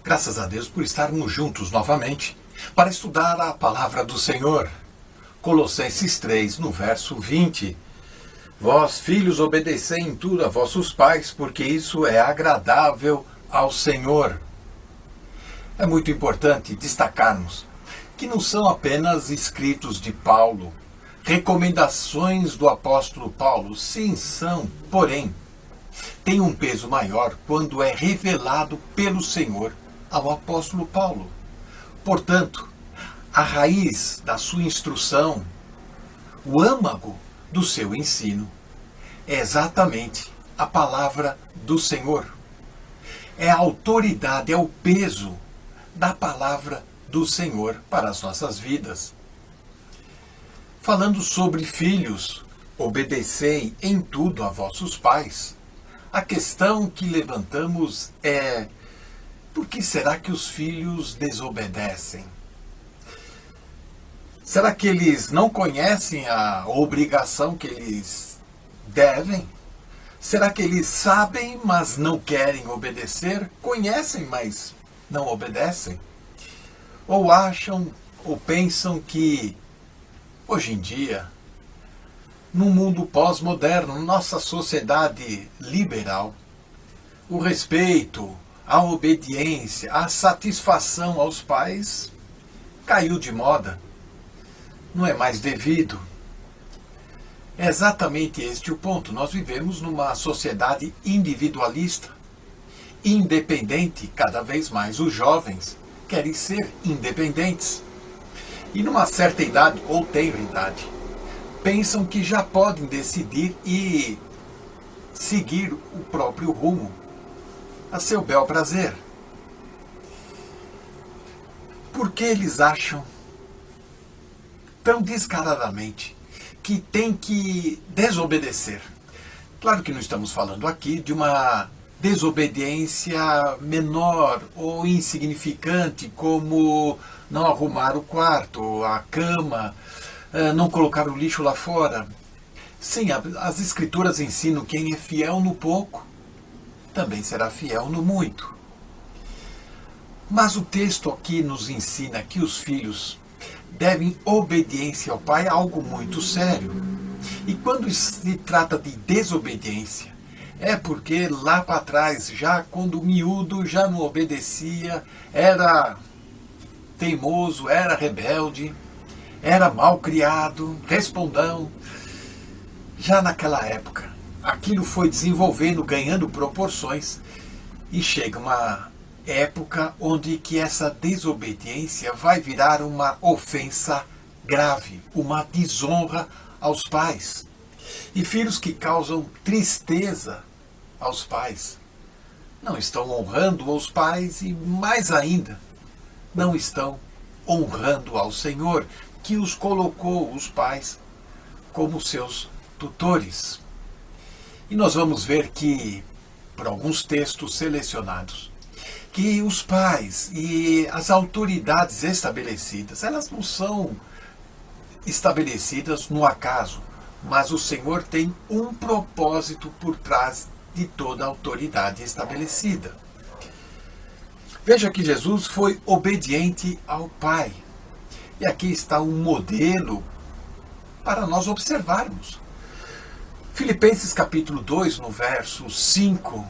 Graças a Deus por estarmos juntos novamente para estudar a palavra do Senhor. Colossenses 3, no verso 20. Vós, filhos, obedecei em tudo a vossos pais, porque isso é agradável ao Senhor. É muito importante destacarmos que não são apenas escritos de Paulo, recomendações do apóstolo Paulo. Sim, são, porém, tem um peso maior quando é revelado pelo Senhor ao apóstolo Paulo. Portanto, a raiz da sua instrução, o âmago do seu ensino, é exatamente a palavra do Senhor. É a autoridade, é o peso da palavra do Senhor para as nossas vidas. Falando sobre filhos, obedecei em tudo a vossos pais. A questão que levantamos é: por que será que os filhos desobedecem? Será que eles não conhecem a obrigação que eles devem? Será que eles sabem, mas não querem obedecer? Conhecem, mas não obedecem? Ou acham ou pensam que, hoje em dia, no mundo pós-moderno, nossa sociedade liberal, o respeito, a obediência, a satisfação aos pais caiu de moda? Não é mais devido? É exatamente este o ponto. Nós vivemos numa sociedade individualista, independente. Cada vez mais os jovens querem ser independentes. E numa certa idade, ou tenra idade, pensam que já podem decidir e seguir o próprio rumo, a seu bel prazer. Por que eles acham tão descaradamente que tem que desobedecer? Claro que não estamos falando aqui de uma desobediência menor ou insignificante, como não arrumar o quarto, a cama, não colocar o lixo lá fora. Sim, as escrituras ensinam: quem é fiel no pouco também será fiel no muito. Mas o texto aqui nos ensina que os filhos devem obediência ao pai, algo muito sério. E quando se trata de desobediência, é porque lá para trás, já quando o miúdo já não obedecia, era teimoso, era rebelde, era mal criado, respondão. Já naquela época, aquilo foi desenvolvendo, ganhando proporções, e chega uma época onde que essa desobediência vai virar uma ofensa grave, uma desonra aos pais. E filhos que causam tristeza aos pais não estão honrando os pais e, mais ainda, não estão honrando ao Senhor, que os colocou, os pais, como seus tutores. E nós vamos ver que, por alguns textos selecionados, que os pais e as autoridades estabelecidas, elas não são estabelecidas no acaso, mas o Senhor tem um propósito por trás de toda a autoridade estabelecida. Veja que Jesus foi obediente ao Pai. E aqui está um modelo para nós observarmos. Filipenses capítulo 2, no verso 5,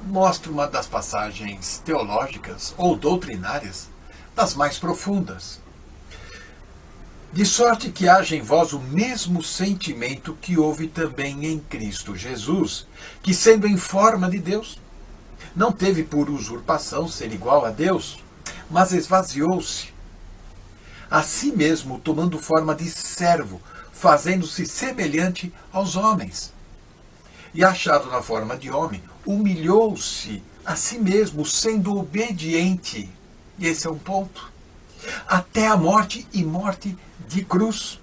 mostra uma das passagens teológicas ou doutrinárias das mais profundas. De sorte que haja em vós o mesmo sentimento que houve também em Cristo Jesus, que, sendo em forma de Deus, não teve por usurpação ser igual a Deus, mas esvaziou-se a si mesmo, tomando forma de servo, fazendo-se semelhante aos homens. E achado na forma de homem, humilhou-se a si mesmo, sendo obediente. E esse é um ponto. Até a morte, e morte de cruz.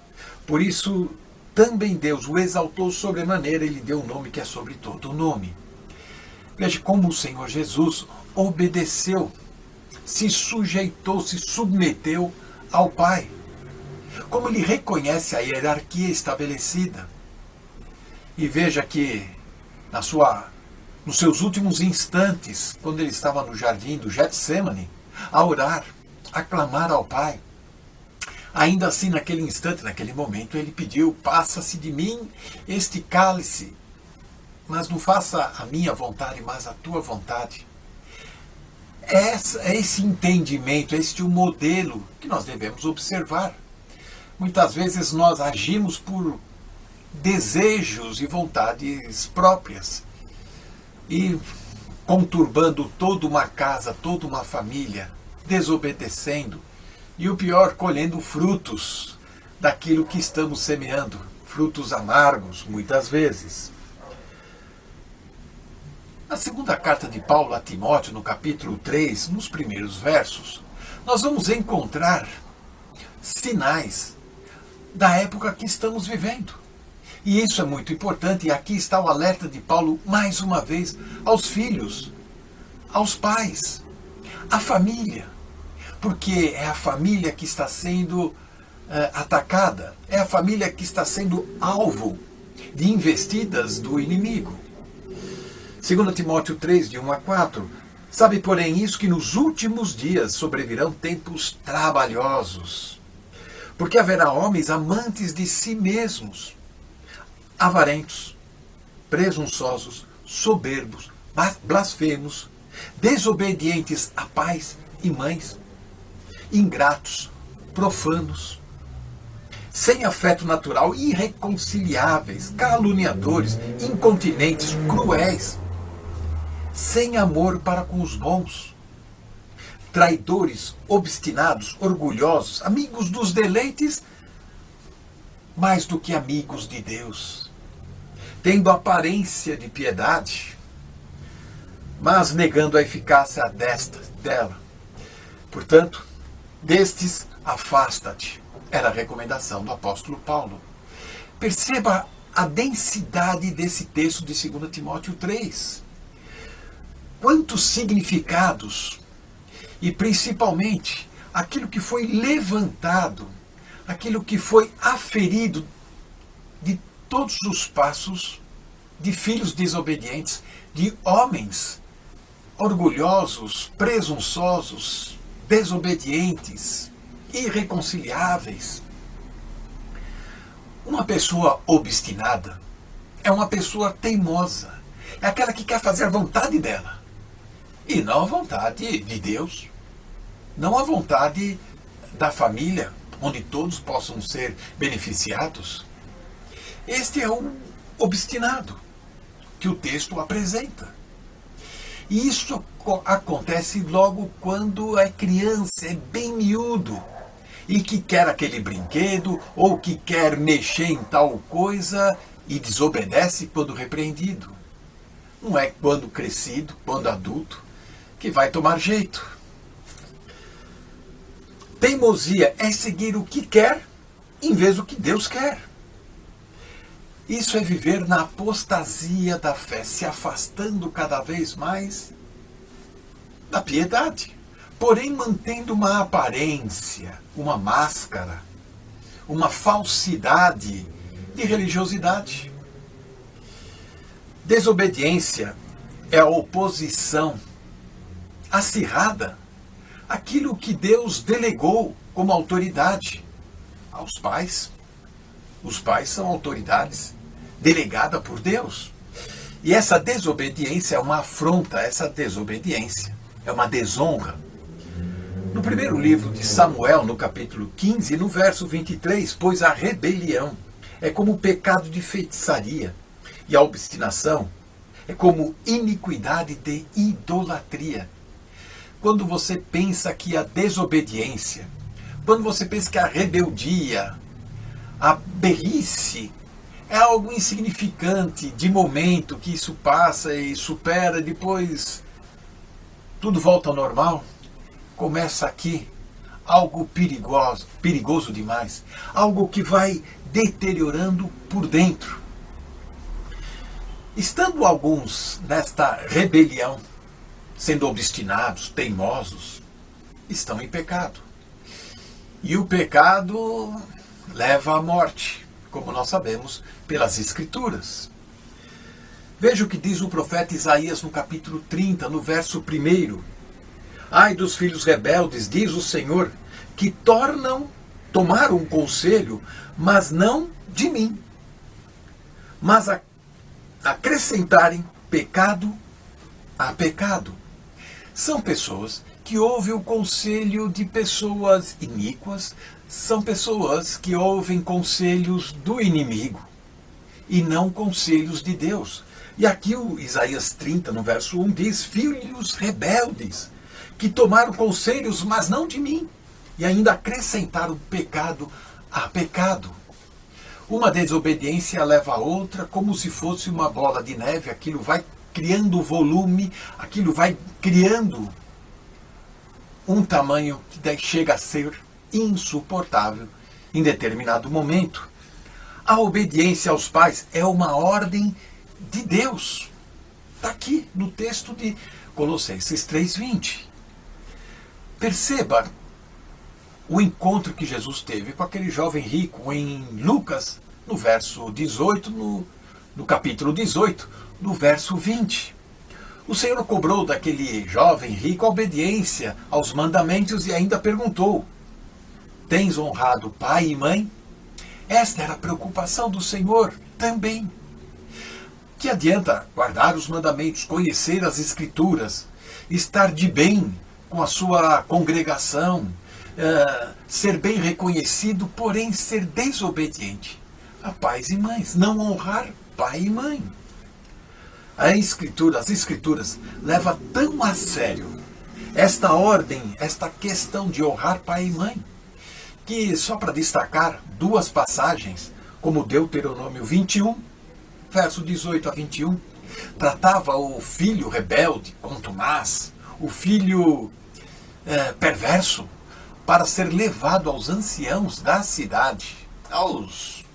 Por isso, também Deus o exaltou sobremaneira, ele deu um nome que é sobre todo o nome. Veja como o Senhor Jesus obedeceu, se sujeitou, se submeteu ao Pai. Como ele reconhece a hierarquia estabelecida. E veja que, na sua nos seus últimos instantes, quando ele estava no jardim do Getsemane, a orar, a clamar ao Pai. Ainda assim, naquele instante, naquele momento, ele pediu: passa-se de mim este cálice, mas não faça a minha vontade, mas a tua vontade. É esse entendimento, é este o modelo que nós devemos observar. Muitas vezes nós agimos por desejos e vontades próprias e conturbando toda uma casa, toda uma família, desobedecendo e o pior, colhendo frutos daquilo que estamos semeando, frutos amargos muitas vezes. Na segunda carta de Paulo a Timóteo, no capítulo 3, nos primeiros versos, nós vamos encontrar sinais da época que estamos vivendo. E isso é muito importante, e aqui está o alerta de Paulo, mais uma vez, aos filhos, aos pais, à família. Porque é a família que está sendo atacada, é a família que está sendo alvo de investidas do inimigo. 2 Timóteo 3, de 1 a 4, sabe, porém, isso que nos últimos dias sobrevirão tempos trabalhosos, porque haverá homens amantes de si mesmos, avarentos, presunçosos, soberbos, blasfemos, desobedientes a pais e mães, ingratos, profanos, sem afeto natural, irreconciliáveis, caluniadores, incontinentes, cruéis, sem amor para com os bons, traidores, obstinados, orgulhosos, amigos dos deleites, mais do que amigos de Deus, tendo aparência de piedade, mas negando a eficácia dela. Portanto, destes afasta-te, era a recomendação do apóstolo Paulo. Perceba a densidade desse texto de 2 Timóteo 3. Quantos significados, e principalmente aquilo que foi levantado, aquilo que foi aferido de todos os passos de filhos desobedientes, de homens orgulhosos, presunçosos, desobedientes, irreconciliáveis. Uma pessoa obstinada é uma pessoa teimosa, é aquela que quer fazer a vontade dela. E não a vontade de Deus, não a vontade da família, onde todos possam ser beneficiados. Este é o obstinado que o texto apresenta. E isso acontece logo quando é criança, é bem miúdo, e que quer aquele brinquedo, ou que quer mexer em tal coisa e desobedece quando repreendido. Não é quando crescido, quando adulto, que vai tomar jeito. Teimosia é seguir o que quer em vez do que Deus quer. Isso é viver na apostasia da fé, se afastando cada vez mais da piedade, porém mantendo uma aparência, uma máscara, uma falsidade de religiosidade. Desobediência é a oposição acirrada àquilo que Deus delegou como autoridade aos pais. Os pais são autoridades delegada por Deus. E essa desobediência é uma afronta, essa desobediência é uma desonra. No primeiro livro de Samuel, no capítulo 15, no verso 23, pois a rebelião é como o pecado de feitiçaria, e a obstinação é como iniquidade de idolatria. Quando você pensa que a desobediência, quando você pensa que a rebeldia, a berrice, é algo insignificante, de momento, que isso passa e supera, depois tudo volta ao normal, começa aqui algo perigoso demais, algo que vai deteriorando por dentro. Estando alguns nesta rebelião, sendo obstinados, teimosos, estão em pecado. E o pecado leva à morte, como nós sabemos pelas Escrituras. Veja o que diz o profeta Isaías no capítulo 30, no verso 1. Ai dos filhos rebeldes, diz o Senhor, que tomaram um conselho, mas não de mim, mas acrescentarem pecado a pecado. São pessoas que ouvem o conselho de pessoas iníquas, são pessoas que ouvem conselhos do inimigo e não conselhos de Deus. E aqui o Isaías 30, no verso 1, diz: filhos rebeldes, que tomaram conselhos, mas não de mim, e ainda acrescentaram pecado a pecado. Uma desobediência leva a outra, como se fosse uma bola de neve. Aquilo vai criando volume, aquilo vai criando um tamanho que daí chega a ser insuportável em determinado momento. A obediência aos pais é uma ordem de Deus. Está aqui no texto de Colossenses 3:20. Perceba o encontro que Jesus teve com aquele jovem rico em Lucas, no verso 18, no capítulo 18, no verso 20. O Senhor cobrou daquele jovem rico a obediência aos mandamentos e ainda perguntou: tens honrado pai e mãe? Esta era a preocupação do Senhor também. Que adianta guardar os mandamentos, conhecer as Escrituras, estar de bem com a sua congregação, ser bem reconhecido, porém ser desobediente a pais e mães, não honrar pai e mãe. As Escrituras levam tão a sério esta ordem, esta questão de honrar pai e mãe, que só para destacar duas passagens, como Deuteronômio 21, verso 18 a 21, tratava o filho rebelde, contumaz, o filho perverso, para ser levado aos anciãos da cidade, aos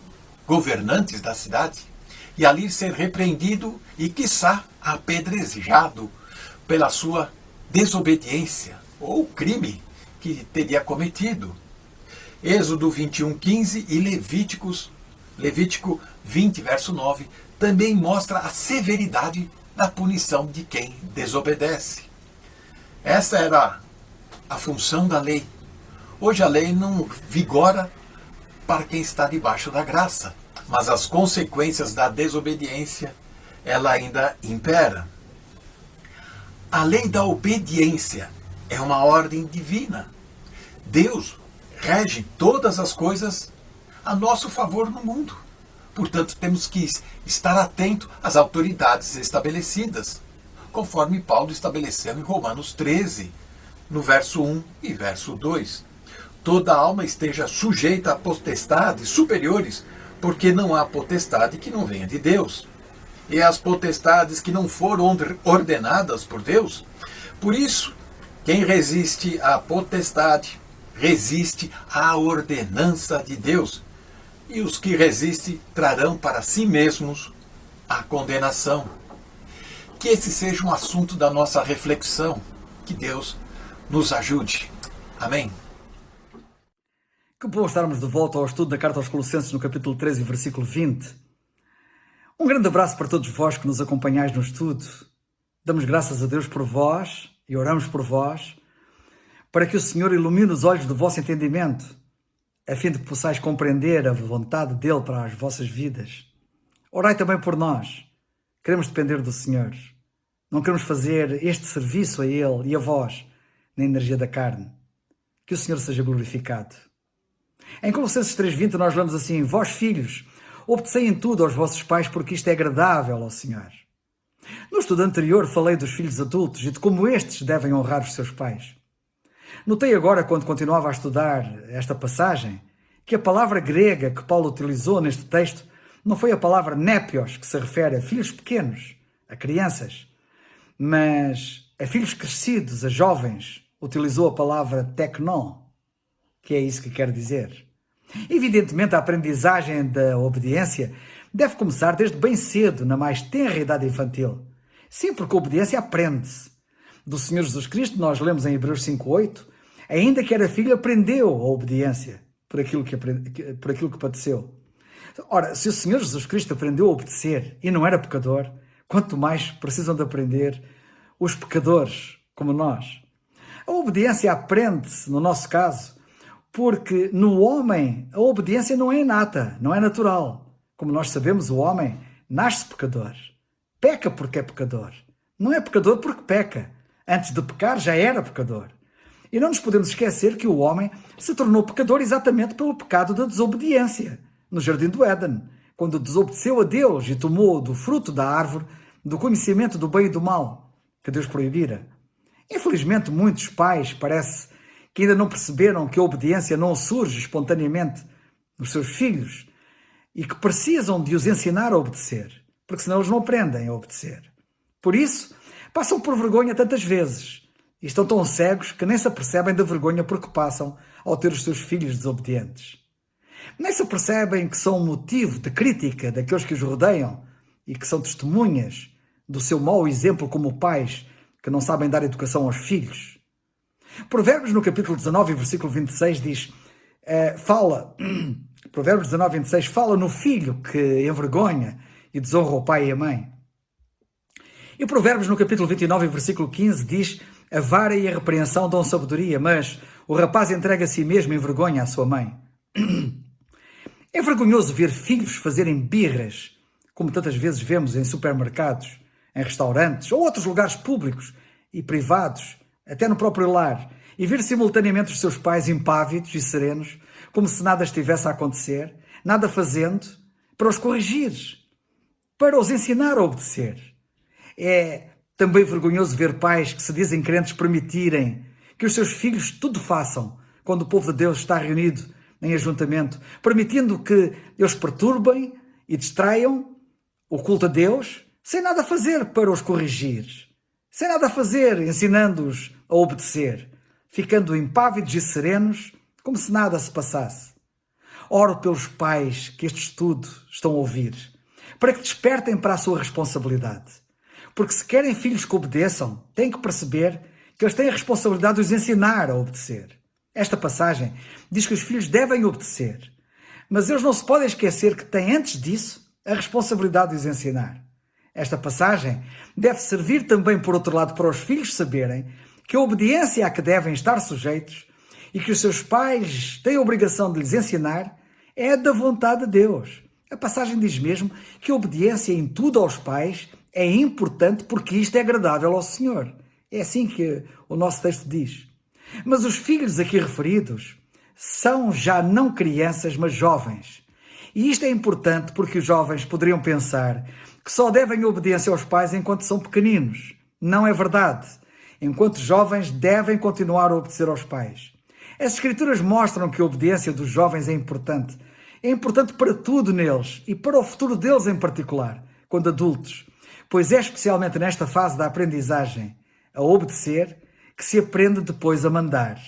governantes da cidade, e ali ser repreendido e, quiçá, apedrejado pela sua desobediência ou crime que teria cometido. Êxodo 21:15 e Levítico 20, verso 9, também mostra a severidade da punição de quem desobedece. Essa era a função da lei. Hoje a lei não vigora para quem está debaixo da graça, mas as consequências da desobediência, ela ainda impera. A lei da obediência é uma ordem divina. Deus rege todas as coisas a nosso favor no mundo. Portanto, temos que estar atento às autoridades estabelecidas, conforme Paulo estabeleceu em Romanos 13, no verso 1 e verso 2. Toda alma esteja sujeita a potestades superiores, porque não há potestade que não venha de Deus. E as potestades que não foram ordenadas por Deus, por isso, quem resiste à potestade, resiste à ordenança de Deus. E os que resistem trarão para si mesmos a condenação. Que esse seja um assunto da nossa reflexão. Que Deus nos ajude. Amém. Que bom estarmos de volta ao estudo da Carta aos Colossenses no capítulo 13, versículo 20. Um grande abraço para todos vós que nos acompanhais no estudo. Damos graças a Deus por vós e oramos por vós, para que o Senhor ilumine os olhos do vosso entendimento, a fim de que possais compreender a vontade dele para as vossas vidas. Orai também por nós. Queremos depender do Senhor. Não queremos fazer este serviço a ele e a vós na energia da carne. Que o Senhor seja glorificado. Em Colossenses 3:20 nós lemos assim: vós filhos, obedecei em tudo aos vossos pais, porque isto é agradável ao Senhor. No estudo anterior falei dos filhos adultos e de como estes devem honrar os seus pais. Notei agora, quando continuava a estudar esta passagem, que a palavra grega que Paulo utilizou neste texto não foi a palavra népios, que se refere a filhos pequenos, a crianças, mas a filhos crescidos, a jovens. Utilizou a palavra teknon, que é isso que quer dizer. Evidentemente, a aprendizagem da obediência deve começar desde bem cedo, na mais tenra idade infantil. Sim, porque a obediência aprende-se. Do Senhor Jesus Cristo, nós lemos em Hebreus 5:8, ainda que era filho, aprendeu a obediência por aquilo que padeceu. Ora, se o Senhor Jesus Cristo aprendeu a obedecer e não era pecador, quanto mais precisam de aprender os pecadores como nós. A obediência aprende-se, no nosso caso, porque no homem a obediência não é inata, não é natural. Como nós sabemos, o homem nasce pecador. Peca porque é pecador. Não é pecador porque peca. Antes de pecar já era pecador. E não nos podemos esquecer que o homem se tornou pecador exatamente pelo pecado da desobediência, no Jardim do Éden, quando desobedeceu a Deus e tomou do fruto da árvore do conhecimento do bem e do mal, que Deus proibira. Infelizmente, muitos pais parece que ainda não perceberam que a obediência não surge espontaneamente nos seus filhos e que precisam de os ensinar a obedecer, porque senão eles não aprendem a obedecer. Por isso, passam por vergonha tantas vezes e estão tão cegos que nem se apercebem da vergonha porque passam ao ter os seus filhos desobedientes. Nem se apercebem que são motivo de crítica daqueles que os rodeiam e que são testemunhas do seu mau exemplo como pais que não sabem dar educação aos filhos. Provérbios, no capítulo 19, versículo 26, diz, Provérbios 19, 26, fala no filho que envergonha e desonra o pai e a mãe. E Provérbios, no capítulo 29, versículo 15, diz, a vara e a repreensão dão sabedoria, mas o rapaz entrega a si mesmo em vergonha à sua mãe. É vergonhoso ver filhos fazerem birras, como tantas vezes vemos em supermercados, em restaurantes ou outros lugares públicos e privados, até no próprio lar, e ver simultaneamente os seus pais impávidos e serenos, como se nada estivesse a acontecer, nada fazendo, para os corrigir, para os ensinar a obedecer. É também vergonhoso ver pais que se dizem crentes permitirem que os seus filhos tudo façam quando o povo de Deus está reunido em ajuntamento, permitindo que eles perturbem e distraiam o culto a Deus, sem nada fazer para os corrigir, sem nada fazer ensinando-os a obedecer, ficando impávidos e serenos como se nada se passasse. Oro pelos pais que este estudo estão a ouvir, para que despertem para a sua responsabilidade. Porque se querem filhos que obedeçam, têm que perceber que eles têm a responsabilidade de os ensinar a obedecer. Esta passagem diz que os filhos devem obedecer, mas eles não se podem esquecer que têm antes disso a responsabilidade de os ensinar. Esta passagem deve servir também, por outro lado, para os filhos saberem que a obediência a que devem estar sujeitos e que os seus pais têm a obrigação de lhes ensinar é da vontade de Deus. A passagem diz mesmo que a obediência em tudo aos pais é importante porque isto é agradável ao Senhor. É assim que o nosso texto diz. Mas os filhos aqui referidos são já não crianças, mas jovens. E isto é importante porque os jovens poderiam pensar que só devem obediência aos pais enquanto são pequeninos. Não é verdade. Enquanto jovens, devem continuar a obedecer aos pais. As Escrituras mostram que a obediência dos jovens é importante. É importante para tudo neles e para o futuro deles em particular, quando adultos. Pois é especialmente nesta fase da aprendizagem a obedecer que se aprende depois a mandar.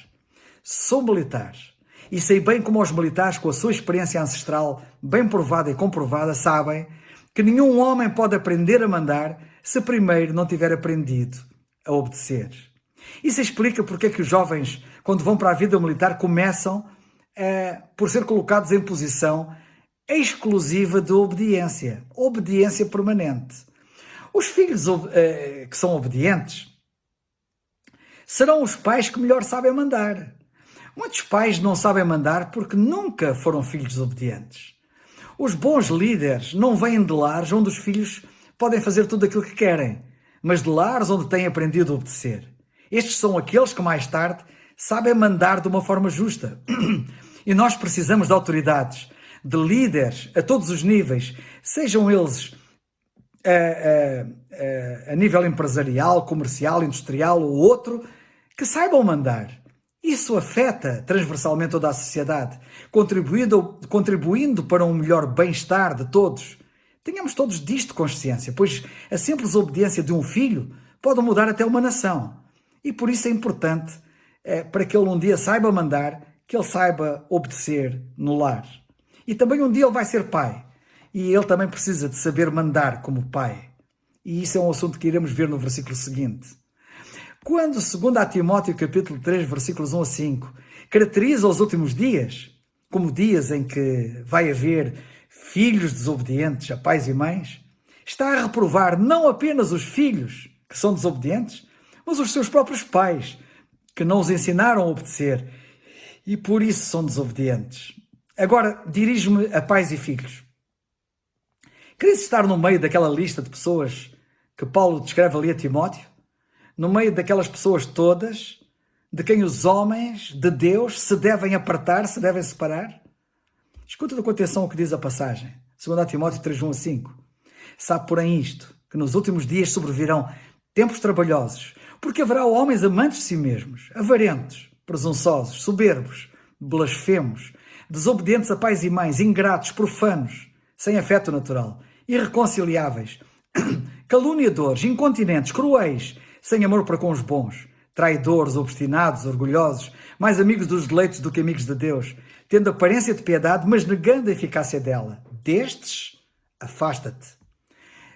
Sou militar e sei bem como os militares, com a sua experiência ancestral bem provada e comprovada, sabem que nenhum homem pode aprender a mandar se primeiro não tiver aprendido a obedecer. Isso explica porque é que os jovens, quando vão para a vida militar, começam por ser colocados em posição exclusiva de obediência, obediência permanente. Os filhos que são obedientes serão os pais que melhor sabem mandar. Muitos pais não sabem mandar porque nunca foram filhos obedientes. Os bons líderes não vêm de lares onde os filhos podem fazer tudo aquilo que querem, mas de lares onde têm aprendido a obedecer. Estes são aqueles que mais tarde sabem mandar de uma forma justa. E nós precisamos de autoridades, de líderes a todos os níveis, sejam eles a nível empresarial, comercial, industrial ou outro, que saibam mandar. Isso afeta transversalmente toda a sociedade, contribuindo para um melhor bem-estar de todos. Tenhamos todos disto consciência, pois a simples obediência de um filho pode mudar até uma nação. E por isso é importante, para que ele um dia saiba mandar, que ele saiba obedecer no lar. E também um dia ele vai ser pai. E ele também precisa de saber mandar como pai. E isso é um assunto que iremos ver no versículo seguinte. Quando, segundo a Timóteo, capítulo 3, versículos 1 a 5, caracteriza os últimos dias como dias em que vai haver filhos desobedientes a pais e mães, está a reprovar não apenas os filhos, que são desobedientes, mas os seus próprios pais, que não os ensinaram a obedecer e por isso são desobedientes. Agora, dirijo-me a pais e filhos. Queres estar no meio daquela lista de pessoas que Paulo descreve ali a Timóteo? No meio daquelas pessoas todas de quem os homens de Deus se devem apartar, se devem separar? Escuta com atenção o que diz a passagem. 2 Timóteo 3, 1 a 5. Sabe, porém, isto, que nos últimos dias sobrevirão tempos trabalhosos, porque haverá homens amantes de si mesmos, avarentos, presunçosos, soberbos, blasfemos, desobedientes a pais e mães, ingratos, profanos, sem afeto natural, irreconciliáveis, caluniadores, incontinentes, cruéis, sem amor para com os bons, traidores, obstinados, orgulhosos, mais amigos dos deleitos do que amigos de Deus, tendo aparência de piedade, mas negando a eficácia dela. Destes, afasta-te.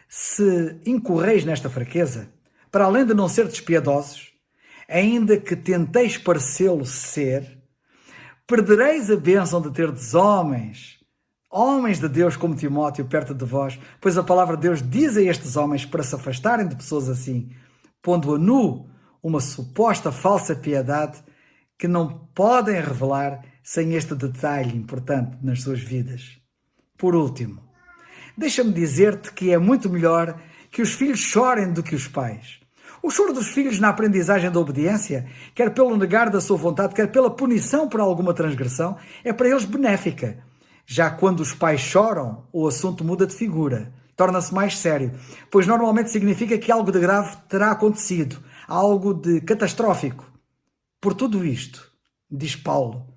Se incorreis nesta fraqueza, para além de não ser despiedosos, ainda que tenteis parecê-lo ser, perdereis a bênção de terdes homens de Deus como Timóteo perto de vós, pois a palavra de Deus diz a estes homens para se afastarem de pessoas assim, pondo a nu uma suposta falsa piedade que não podem revelar sem este detalhe importante nas suas vidas. Por último, deixa-me dizer-te que é muito melhor que os filhos chorem do que os pais. O choro dos filhos na aprendizagem da obediência, quer pelo negar da sua vontade, quer pela punição por alguma transgressão, é para eles benéfica. Já quando os pais choram, o assunto muda de figura, torna-se mais sério, pois normalmente significa que algo de grave terá acontecido, algo de catastrófico. Por tudo isto, diz Paulo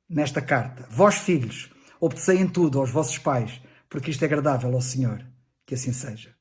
nesta carta, vós filhos, obedecei em tudo aos vossos pais, porque isto é agradável ao Senhor. Que assim seja.